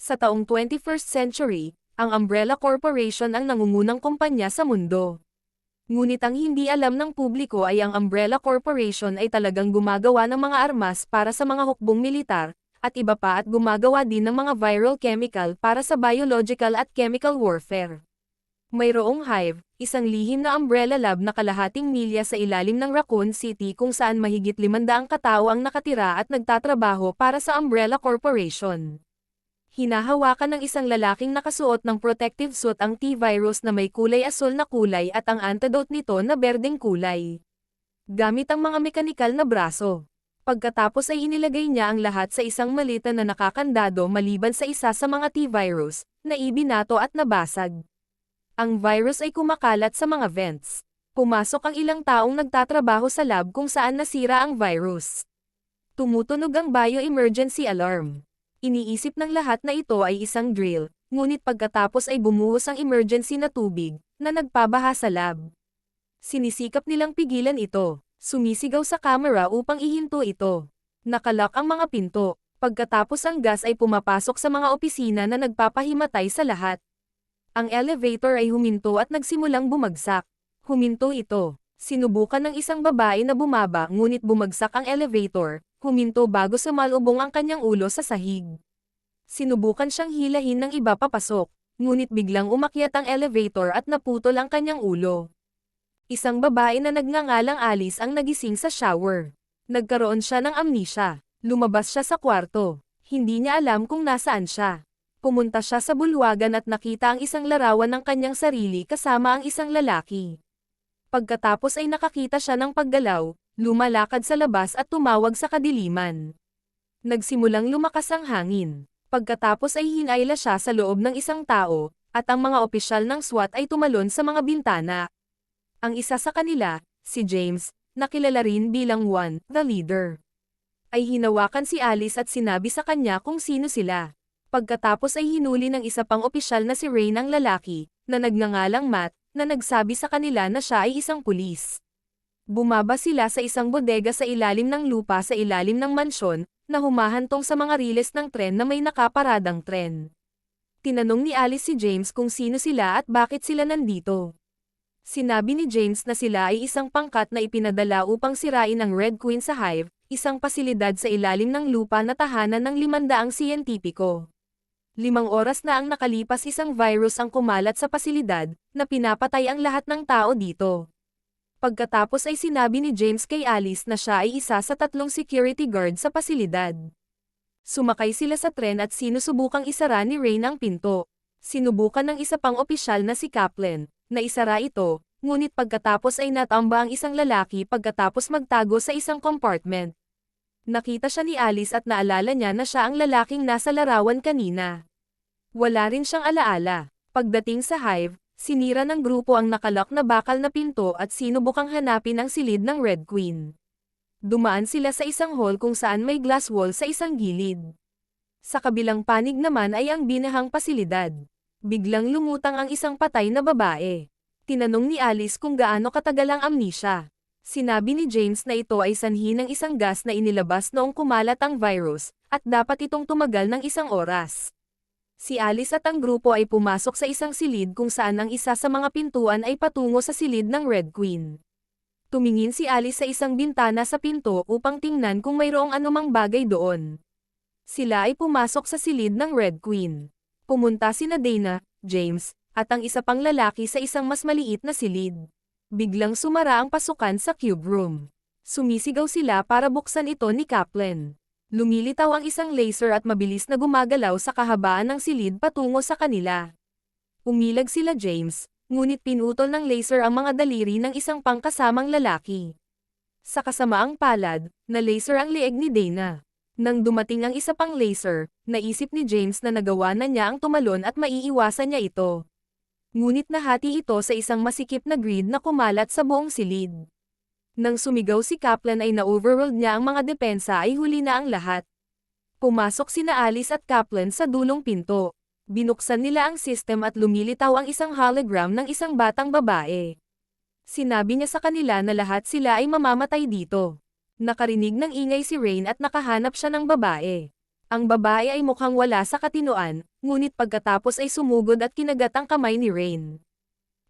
Sa taong 21st century, ang Umbrella Corporation ang nangungunang kumpanya sa mundo. Ngunit ang hindi alam ng publiko ay ang Umbrella Corporation ay talagang gumagawa ng mga armas para sa mga hukbong militar, at iba pa at gumagawa din ng mga viral chemical para sa biological at chemical warfare. Mayroong Hive, isang lihim na umbrella lab na kalahating milya sa ilalim ng Raccoon City kung saan mahigit 500 katao ang nakatira at nagtatrabaho para sa Umbrella Corporation. Hinahawakan ng isang lalaking nakasuot ng protective suit ang T-virus na may kulay asul na kulay at ang antidote nito na berdeng kulay. Gamit ang mga mekanikal na braso. Pagkatapos ay inilagay niya ang lahat sa isang malita na nakakandado maliban sa isa sa mga T-virus, na ibinato at nabasag. Ang virus ay kumakalat sa mga vents. Pumasok ang ilang taong nagtatrabaho sa lab kung saan nasira ang virus. Tumutunog ang bio-emergency alarm. Iniisip ng lahat na ito ay isang drill, ngunit pagkatapos ay bumuhos ang emergency na tubig, na nagpabaha sa lab. Sinisikap nilang pigilan ito, sumisigaw sa camera upang ihinto ito. Nakalock ang mga pinto, pagkatapos ang gas ay pumapasok sa mga opisina na nagpapahimatay sa lahat. Ang elevator ay huminto at nagsimulang bumagsak. Huminto ito. Sinubukan ng isang babae na bumaba ngunit bumagsak ang elevator. Huminto bago sumalubong ang kanyang ulo sa sahig. Sinubukan siyang hilahin ng iba papasok, ngunit biglang umakyat ang elevator at naputol ang kanyang ulo. Isang babae na nagngangalang Alice ang nagising sa shower. Nagkaroon siya ng amnesia. Lumabas siya sa kwarto. Hindi niya alam kung nasaan siya. Pumunta siya sa bulwagan at nakita ang isang larawan ng kanyang sarili kasama ang isang lalaki. Pagkatapos ay nakakita siya ng paggalaw, lumalakad sa labas at tumawag sa kadiliman. Nagsimulang lumakas ang hangin. Pagkatapos ay hinayla siya sa loob ng isang tao, at ang mga opisyal ng SWAT ay tumalon sa mga bintana. Ang isa sa kanila, si James, na kilala rin bilang One, the leader, ay hinawakan si Alice at sinabi sa kanya kung sino sila. Pagkatapos ay hinuli ng isa pang opisyal na si Ray ng lalaki, na nagngangalang Matt, na nagsabi sa kanila na siya ay isang pulis. Bumaba sila sa isang bodega sa ilalim ng lupa sa ilalim ng mansyon, na humahantong sa mga riles ng tren na may nakaparadang tren. Tinanong ni Alice si James kung sino sila at bakit sila nandito. Sinabi ni James na sila ay isang pangkat na ipinadala upang sirain ang Red Queen sa Hive, isang pasilidad sa ilalim ng lupa na tahanan ng 500 siyentipiko. 5 oras na ang nakalipas isang virus ang kumalat sa pasilidad, na pinapatay ang lahat ng tao dito. Pagkatapos ay sinabi ni James kay Alice na siya ay isa sa 3 security guard sa pasilidad. Sumakay sila sa tren at sinusubukang isara ni Ray ang pinto. Sinubukan ng isa pang opisyal na si Kaplan, na isara ito, ngunit pagkatapos ay natamba ang isang lalaki pagkatapos magtago sa isang compartment. Nakita siya ni Alice at naalala niya na siya ang lalaking nasa larawan kanina. Wala rin siyang alaala. Pagdating sa Hive, sinira ng grupo ang nakalock na bakal na pinto at sinubukang hanapin ang silid ng Red Queen. Dumaan sila sa isang hall kung saan may glass wall sa isang gilid. Sa kabilang panig naman ay ang binahang pasilidad. Biglang lumutang ang isang patay na babae. Tinanong ni Alice kung gaano katagal ang amnesia. Sinabi ni James na ito ay sanhi ng isang gas na inilabas noong kumalat ang virus, at dapat itong tumagal ng 1 oras. Si Alice at ang grupo ay pumasok sa isang silid kung saan ang isa sa mga pintuan ay patungo sa silid ng Red Queen. Tumingin si Alice sa isang bintana sa pinto upang tingnan kung mayroong anumang bagay doon. Sila ay pumasok sa silid ng Red Queen. Pumunta sina Dana, James, at ang isa pang lalaki sa isang mas maliit na silid. Biglang sumara ang pasukan sa cube room. Sumisigaw sila para buksan ito ni Kaplan. Lumilitaw ang isang laser at mabilis na gumagalaw sa kahabaan ng silid patungo sa kanila. Umilag sila James, ngunit pinutol ng laser ang mga daliri ng isang pangkasamang lalaki. Sa kasamaang palad, na laser ang leeg ni Dana. Nang dumating ang isa pang laser, naisip ni James na nagawa na niya ang tumalon at maiiwasan niya ito. Ngunit nahati ito sa isang masikip na grid na kumalat sa buong silid. Nang sumigaw si Kaplan ay na-overruled niya ang mga depensa ay huli na ang lahat. Pumasok sina Alice at Kaplan sa dulong pinto. Binuksan nila ang system at lumilitaw ang isang hologram ng isang batang babae. Sinabi niya sa kanila na lahat sila ay mamamatay dito. Nakarinig ng ingay si Rain at nakahanap siya ng babae. Ang babae ay mukhang wala sa katinoan, ngunit pagkatapos ay sumugod at kinagat ang kamay ni Rain.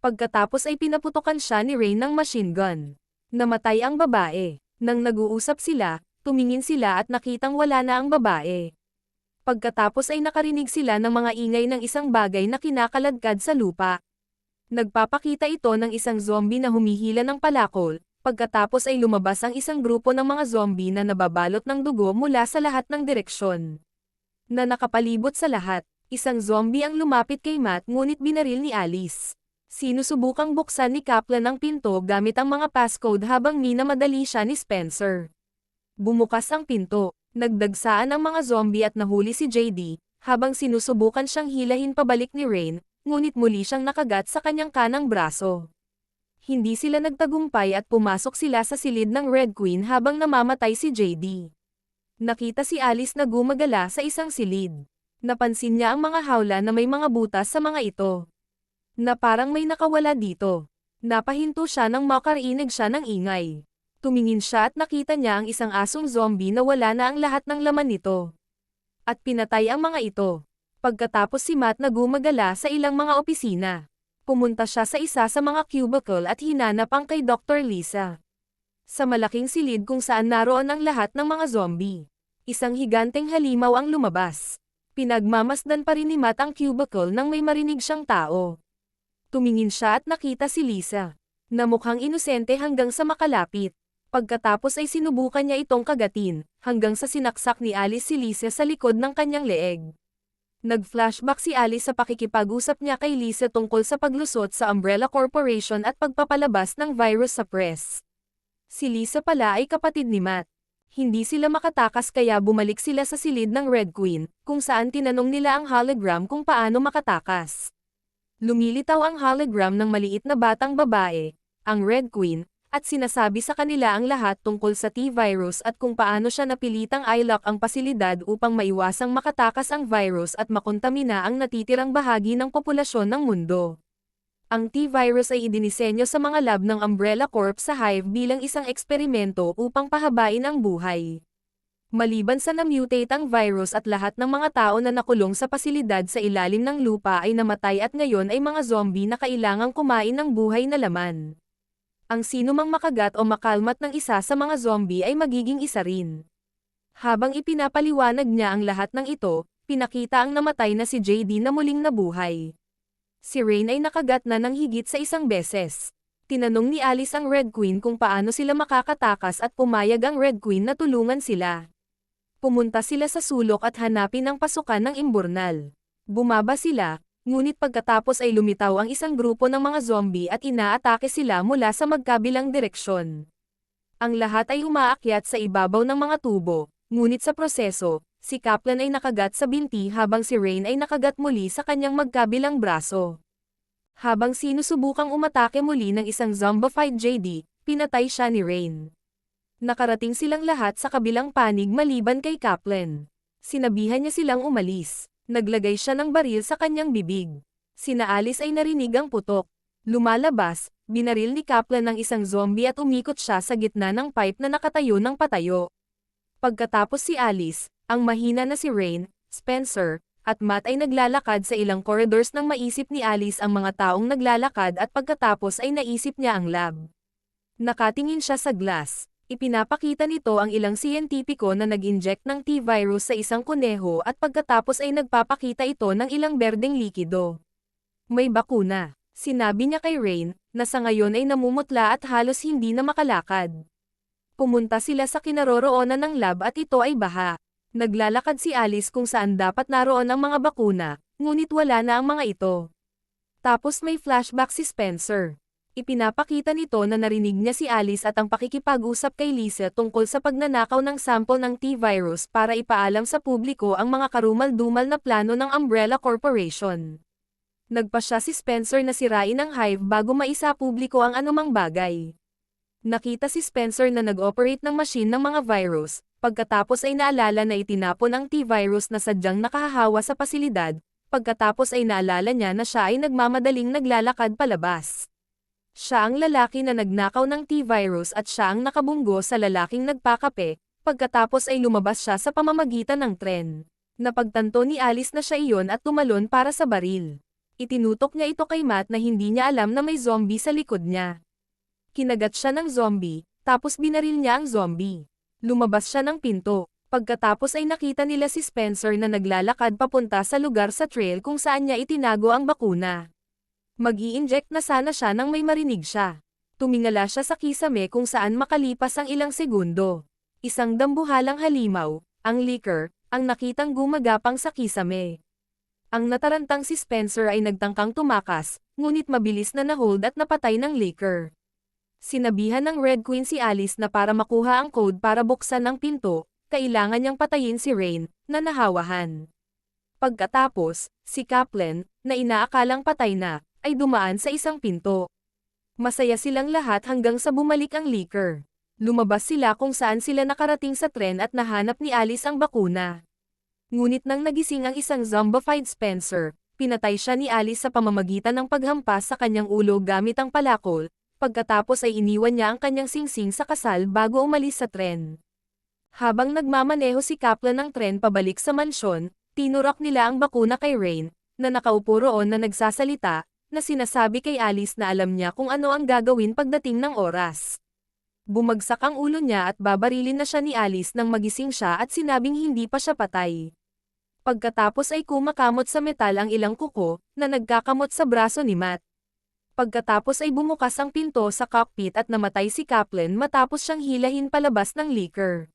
Pagkatapos ay pinaputokan siya ni Rain ng machine gun. Namatay ang babae. Nang nag-uusap sila, tumingin sila at nakitang wala na ang babae. Pagkatapos ay nakarinig sila ng mga ingay ng isang bagay na kinakaladkad sa lupa. Nagpapakita ito ng isang zombie na humihila ng palakol, pagkatapos ay lumabas ang isang grupo ng mga zombie na nababalot ng dugo mula sa lahat ng direksyon. Na nakapalibot sa lahat, isang zombie ang lumapit kay Matt ngunit binaril ni Alice. Sinusubukang buksan ni Kaplan ang pinto gamit ang mga passcode habang minamadali siya ni Spencer. Bumukas ang pinto, nagdagsaan ang mga zombie at nahuli si JD, habang sinusubukan siyang hilahin pabalik ni Rain, ngunit muli siyang nakagat sa kanyang kanang braso. Hindi sila nagtagumpay at pumasok sila sa silid ng Red Queen habang namamatay si JD. Nakita si Alice na gumagala sa isang silid. Napansin niya ang mga hawla na may mga butas sa mga ito. Na parang may nakawala dito. Napahinto siya nang makarinig siya ng ingay. Tumingin siya at nakita niya ang isang asong zombie na wala na ang lahat ng laman nito. At pinatay ang mga ito. Pagkatapos si Matt na gumagala sa ilang mga opisina. Pumunta siya sa isa sa mga cubicle at hinanap ang kay Dr. Lisa. Sa malaking silid kung saan naroon ang lahat ng mga zombie. Isang higanteng halimaw ang lumabas. Pinagmamasdan pa rin ni Matt ang cubicle nang may marinig siyang tao. Tumingin siya at nakita si Lisa, na mukhang inosente hanggang sa makalapit. Pagkatapos ay sinubukan niya itong kagatin, hanggang sa sinaksak ni Alice si Lisa sa likod ng kanyang leeg. Nag-flashback si Alice sa pakikipag-usap niya kay Lisa tungkol sa paglusot sa Umbrella Corporation at pagpapalabas ng virus sa press. Si Lisa pala ay kapatid ni Matt. Hindi sila makatakas kaya bumalik sila sa silid ng Red Queen, kung saan tinanong nila ang hologram kung paano makatakas. Lumilitaw ang hologram ng maliit na batang babae, ang Red Queen, at sinasabi sa kanila ang lahat tungkol sa T-virus at kung paano siya napilitang i-lock ang pasilidad upang maiwasang makatakas ang virus at makontamina ang natitirang bahagi ng populasyon ng mundo. Ang T-virus ay idinisenyo sa mga lab ng Umbrella Corp sa Hive bilang isang eksperimento upang pahabain ang buhay. Maliban sa na-mutate ang virus at lahat ng mga tao na nakulong sa pasilidad sa ilalim ng lupa ay namatay at ngayon ay mga zombie na kailangang kumain ng buhay na laman. Ang sinumang makagat o makalmat ng isa sa mga zombie ay magiging isa rin. Habang ipinapaliwanag niya ang lahat ng ito, pinakita ang namatay na si JD na muling nabuhay. Si Rain ay nakagat na ng higit sa isang beses. Tinanong ni Alice ang Red Queen kung paano sila makakatakas at pumayag ang Red Queen na tulungan sila. Pumunta sila sa sulok at hanapin ang pasukan ng imburnal. Bumaba sila, ngunit pagkatapos ay lumitaw ang isang grupo ng mga zombie at inaatake sila mula sa magkabilang direksyon. Ang lahat ay umaakyat sa ibabaw ng mga tubo, ngunit sa proseso, si Kaplan ay nakagat sa binti habang si Rain ay nakagat muli sa kanyang magkabilang braso. Habang sinusubukang umatake muli ng isang zombified JD, pinatay siya ni Rain. Nakarating silang lahat sa kabilang panig maliban kay Kaplan. Sinabihan niya silang umalis. Naglagay siya ng baril sa kanyang bibig. Sina Alice ay narinig ang putok. Lumalabas, binaril ni Kaplan ng isang zombie at umikot siya sa gitna ng pipe na nakatayo ng patayo. Pagkatapos si Alice, ang mahina na si Rain, Spencer, at Matt ay naglalakad sa ilang corridors nang maisip ni Alice ang mga taong naglalakad at pagkatapos ay naisip niya ang lab. Nakatingin siya sa glass. Ipinapakita nito ang ilang siyentipiko na nag-inject ng T-virus sa isang kuneho at pagkatapos ay nagpapakita ito ng ilang berdeng likido. May bakuna. Sinabi niya kay Rain, na sa ngayon ay namumutla at halos hindi na makalakad. Pumunta sila sa kinaroroonan ng lab at ito ay baha. Naglalakad si Alice kung saan dapat naroon ang mga bakuna, ngunit wala na ang mga ito. Tapos may flashback si Spencer. Ipinapakita nito na narinig niya si Alice at ang pakikipag-usap kay Lisa tungkol sa pagnanakaw ng sample ng T-virus para ipaalam sa publiko ang mga karumal-dumal na plano ng Umbrella Corporation. Nagpasya si Spencer na sirain ang Hive bago maisa publiko ang anumang bagay. Nakita si Spencer na nag-operate ng machine ng mga virus, pagkatapos ay naalala na itinapon ang T-virus na sadyang nakahahawa sa pasilidad, pagkatapos ay naalala niya na siya ay nagmamadaling naglalakad palabas. Siya ang lalaki na nagnakaw ng T-virus at siya ang nakabunggo sa lalaking nagpakape, Pagkatapos ay lumabas siya sa pamamagitan ng tren. Napagtanto ni Alice na siya iyon at tumalon para sa baril. Itinutok niya ito kay Matt na hindi niya alam na may zombie sa likod niya. Kinagat siya ng zombie, tapos binaril niya ang zombie. Lumabas siya ng pinto. Pagkatapos ay nakita nila si Spencer na naglalakad papunta sa lugar sa trail kung saan niya itinago ang bakuna. Mag-i-inject na sana siya nang may marinig siya. Tumingala siya sa kisame kung saan makalipas ang ilang segundo. Isang dambuhalang halimaw, ang liquor, ang nakitang gumagapang sa kisame. Ang natarantang si Spencer ay nagtangkang tumakas, ngunit mabilis na nahold at napatay ng liquor. Sinabihan ng Red Queen si Alice na para makuha ang code para buksan ang pinto, kailangan niyang patayin si Rain, na nahawahan. Pagkatapos, si Kaplan, na inaakalang patay na, ay dumaan sa isang pinto. Masaya silang lahat hanggang sa bumalik ang liquor. Lumabas sila kung saan sila nakarating sa tren at nahanap ni Alice ang bakuna. Ngunit nang nagising ang isang zombified Spencer, pinatay siya ni Alice sa pamamagitan ng paghampas sa kanyang ulo gamit ang palakol, pagkatapos ay iniwan niya ang kanyang singsing sa kasal bago umalis sa tren. Habang nagmamaneho si Kaplan ng tren pabalik sa mansyon, tinurak nila ang bakuna kay Rain, na nakaupo roon na nagsasalita, na sinasabi kay Alice na alam niya kung ano ang gagawin pagdating ng oras. Bumagsak ang ulo niya at babarilin na siya ni Alice nang magising siya at sinabing hindi pa siya patay. Pagkatapos ay kumakamot sa metal ang ilang kuko, na nagkakamot sa braso ni Matt. Pagkatapos ay bumukas ang pinto sa cockpit at namatay si Kaplan matapos siyang hilahin palabas ng liquor.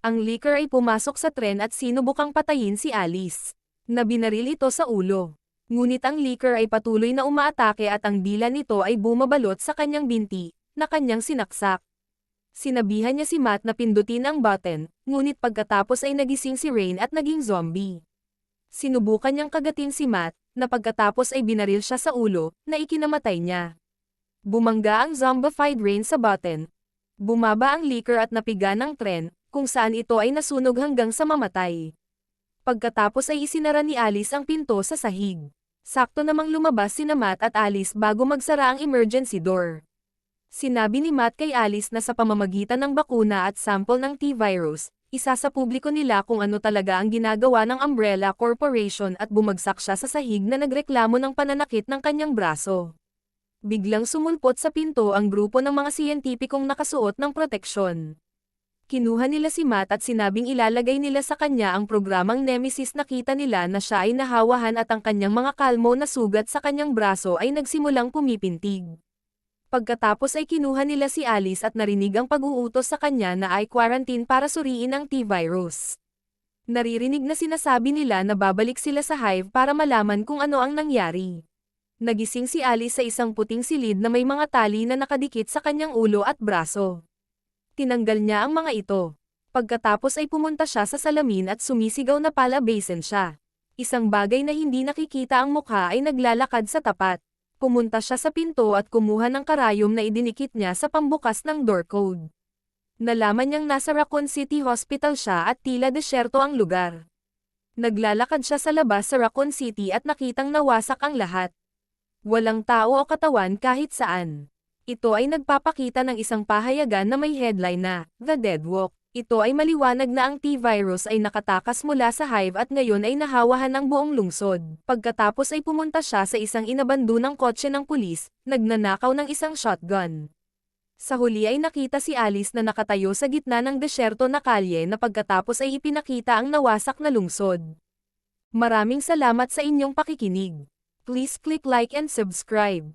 Ang liquor ay pumasok sa tren at sinubukang patayin si Alice. Nabinaril ito sa ulo. Ngunit ang liquor ay patuloy na umaatake at ang dila nito ay bumabalot sa kanyang binti, na kanyang sinaksak. Sinabihan niya si Matt na pindutin ang button, ngunit pagkatapos ay nagising si Rain at naging zombie. Sinubukan niyang kagatin si Matt, na pagkatapos ay binaril siya sa ulo, na ikinamatay niya. Bumangga ang zombified Rain sa button. Bumaba ang liquor at napiga ng tren, kung saan ito ay nasunog hanggang sa mamatay. Pagkatapos ay isinara ni Alice ang pinto sa sahig. Sakto namang lumabas sina Matt at Alice bago magsara ang emergency door. Sinabi ni Matt kay Alice na sa pamamagitan ng bakuna at sample ng T-virus, isa sa publiko nila kung ano talaga ang ginagawa ng Umbrella Corporation at bumagsak siya sa sahig na nagreklamo ng pananakit ng kanyang braso. Biglang sumulpot sa pinto ang grupo ng mga siyentipikong nakasuot ng proteksyon. Kinuha nila si Matt at sinabing ilalagay nila sa kanya ang programang Nemesis. Nakita nila na siya ay nahawahan at ang kanyang mga kalmo na sugat sa kanyang braso ay nagsimulang pumipintig. Pagkatapos ay kinuha nila si Alice at narinig ang pag-uutos sa kanya na ay quarantine para suriin ang T-virus. Naririnig na sinasabi nila na babalik sila sa Hive para malaman kung ano ang nangyari. Nagising si Alice sa isang puting silid na may mga tali na nakadikit sa kanyang ulo at braso. Tinanggal niya ang mga ito. Pagkatapos ay pumunta siya sa salamin at sumisigaw na palabasin siya. Isang bagay na hindi nakikita ang mukha ay naglalakad sa tapat. Pumunta siya sa pinto at kumuha ng karayom na idinikit niya sa pambukas ng door code. Nalaman niyang nasa Raccoon City Hospital siya at tila desyerto ang lugar. Naglalakad siya sa labas sa Raccoon City at nakitang nawasak ang lahat. Walang tao o katawan kahit saan. Ito ay nagpapakita ng isang pahayagan na may headline na, The Dead Walk. Ito ay maliwanag na ang T-virus ay nakatakas mula sa Hive at ngayon ay nahawahan ng buong lungsod. Pagkatapos ay pumunta siya sa isang inabandonang kotse ng pulis, nagnanakaw ng isang shotgun. Sa huli ay nakita si Alice na nakatayo sa gitna ng desyerto na kalye na pagkatapos ay ipinakita ang nawasak na lungsod. Maraming salamat sa inyong pakikinig. Please click like and subscribe.